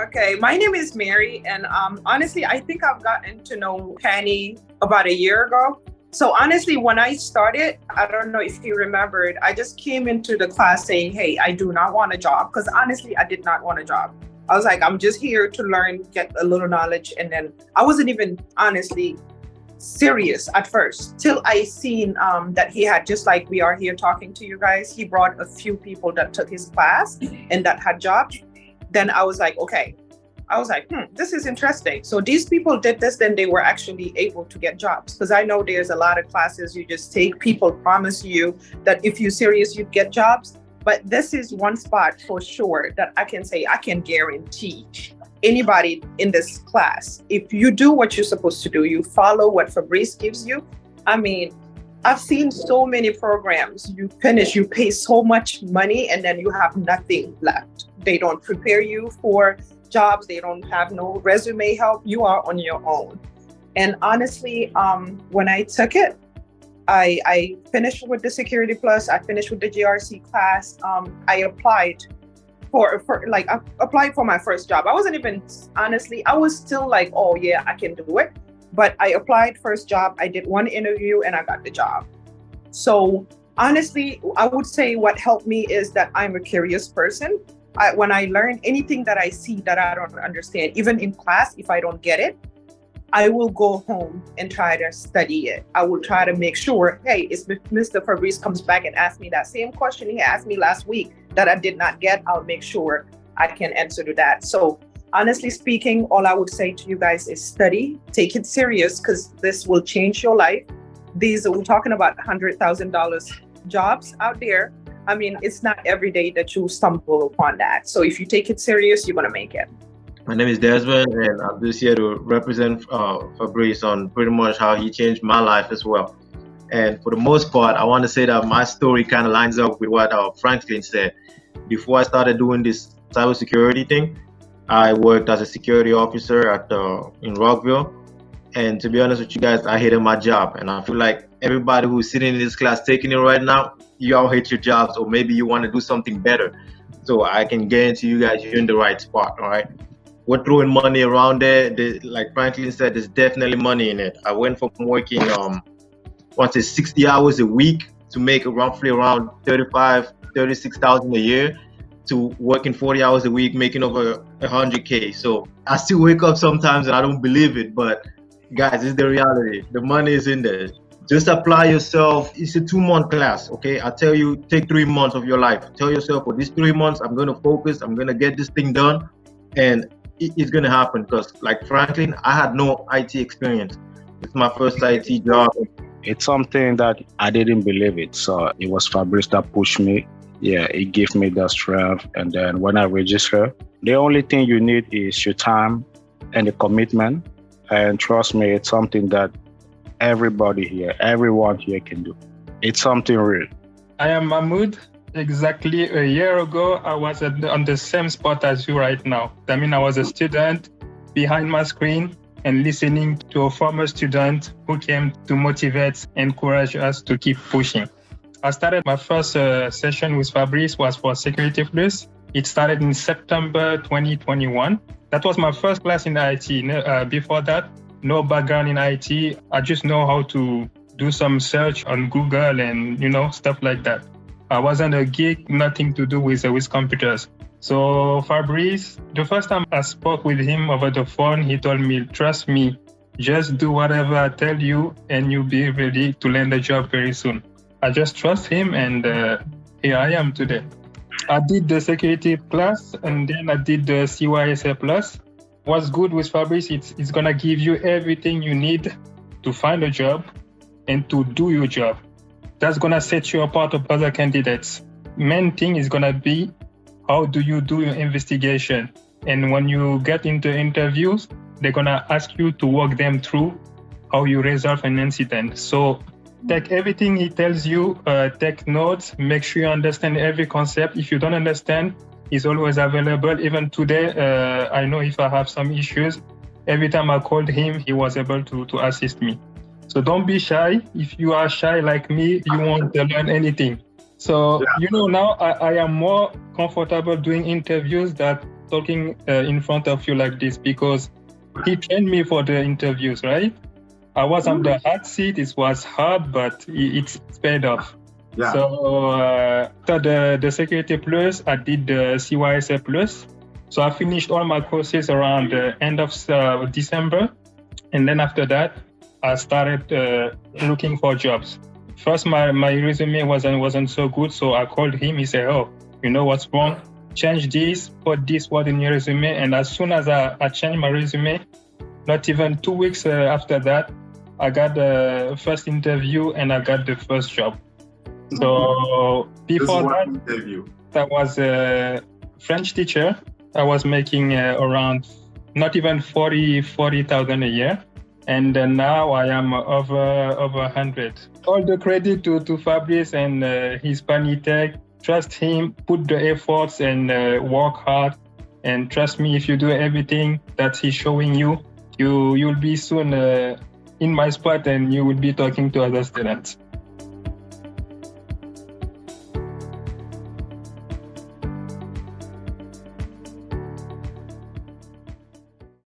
Okay, my name is Mary, and honestly, I think I've gotten to know Penny about a year ago. So honestly, when I started, I don't know if you remembered, I just came into the class saying, hey, I do not want a job, because honestly, I did not want a job. I was like, I'm just here to learn, get a little knowledge. And then I wasn't even honestly serious at first till I seen that he had, just like we are here talking to you guys, he brought a few people that took his class and that had jobs. Then I was like, okay, this is interesting. So these people did this, then they were actually able to get jobs. Because I know there's a lot of classes you just take, people promise you that if you're serious, you'd get jobs. But this is one spot for sure that I can say, I can guarantee anybody in this class, if you do what you're supposed to do, you follow what Fabrice gives you. I mean, I've seen so many programs, you finish, you pay so much money, and then you have nothing left. They don't prepare you for jobs. They don't have no resume help. You are on your own. And honestly, when I took it, I finished with the Security Plus. I finished with the GRC class. I applied I applied for my first job. I wasn't even, honestly, I was still like, oh yeah, I can do it. But I applied first job. I did one interview and I got the job. So honestly, I would say what helped me is that I'm a curious person. When I learn anything that I see that I don't understand, even in class, if I don't get it, I will go home and try to study it. I will try to make sure, hey, if Mr. Fabrice comes back and asks me that same question he asked me last week that I did not get, I'll make sure I can answer to that. So honestly speaking, all I would say to you guys is study, take it serious, because this will change your life. We're talking about $100,000 jobs out there. I mean, it's not every day that you stumble upon that. So if you take it serious, you're going to make it. My name is Desmond, and I'm just here to represent Fabrice on pretty much how he changed my life as well. And for the most part, I want to say that my story kind of lines up with what Franklin said. Before I started doing this cybersecurity thing, I worked as a security officer in Rockville. And to be honest with you guys, I hated my job. And I feel like everybody who's sitting in this class taking it right now, you all hate your jobs, or maybe you want to do something better. So I can guarantee you guys you're in the right spot, all right? We're throwing money around there. Like Franklin said, there's definitely money in it. I went from working 60 hours a week to make roughly around $36,000 a year to working 40 hours a week, making over 100K. So I still wake up sometimes and I don't believe it, but guys, it's the reality. The money is in there. Just apply yourself. It's a 2-month class, okay? I tell you, take 3 months of your life. Tell yourself, for these 3 months, I'm going to focus. I'm going to get this thing done. And it's going to happen, because like Franklin, I had no IT experience. It's my first IT job. It's something that I didn't believe it. So it was Fabrice that pushed me. Yeah, it gave me the strength. And then when I register, the only thing you need is your time and the commitment. And trust me, it's something that everyone here can do. It's something real. I am Mahmoud. Exactly a year ago, I was on the same spot as you right now. I mean, I was a student behind my screen and listening to a former student who came to motivate and encourage us to keep pushing. I started my first session with Fabrice was for Security Plus. It started in September 2021. That was my first class in IT. Before that, no background in IT. I just know how to do some search on Google and, stuff like that. I wasn't a geek, nothing to do with computers. So Fabrice, the first time I spoke with him over the phone, he told me, trust me, just do whatever I tell you and you'll be ready to land a job very soon. I just trust him, and here I am today. I did the Security Plus and then I did the CYSA Plus. What's good with Fabrice, it's going to give you everything you need to find a job and to do your job. That's going to set you apart of other candidates. Main thing is going to be, how do you do your investigation? And when you get into interviews, they're going to ask you to walk them through how you resolve an incident. So take everything he tells you, take notes, make sure you understand every concept. If you don't understand, he's always available. Even today, I know if I have some issues, every time I called him, he was able to assist me. So don't be shy. If you are shy like me, you won't learn anything. So, now I am more comfortable doing interviews than talking in front of you like this because he trained me for the interviews, right? I was on the hot seat. It was hard, but it's paid off. Yeah. So after the Security Plus, I did the CYSA Plus. So I finished all my courses around the end of December. And then after that, I started looking for jobs. First, my resume wasn't so good. So I called him. He said, oh, you know what's wrong? Change this, put this word in your resume. And as soon as I changed my resume, not even 2 weeks after that, I got the first interview and I got the first job. So before that, interview. I was a French teacher. I was making around not even 40,000 a year. And now I am over 100. All the credit to Fabrice and his PaniTech. Trust him, put the efforts and work hard. And trust me, if you do everything that he's showing you, you'll be soon in my spot and you will be talking to other students.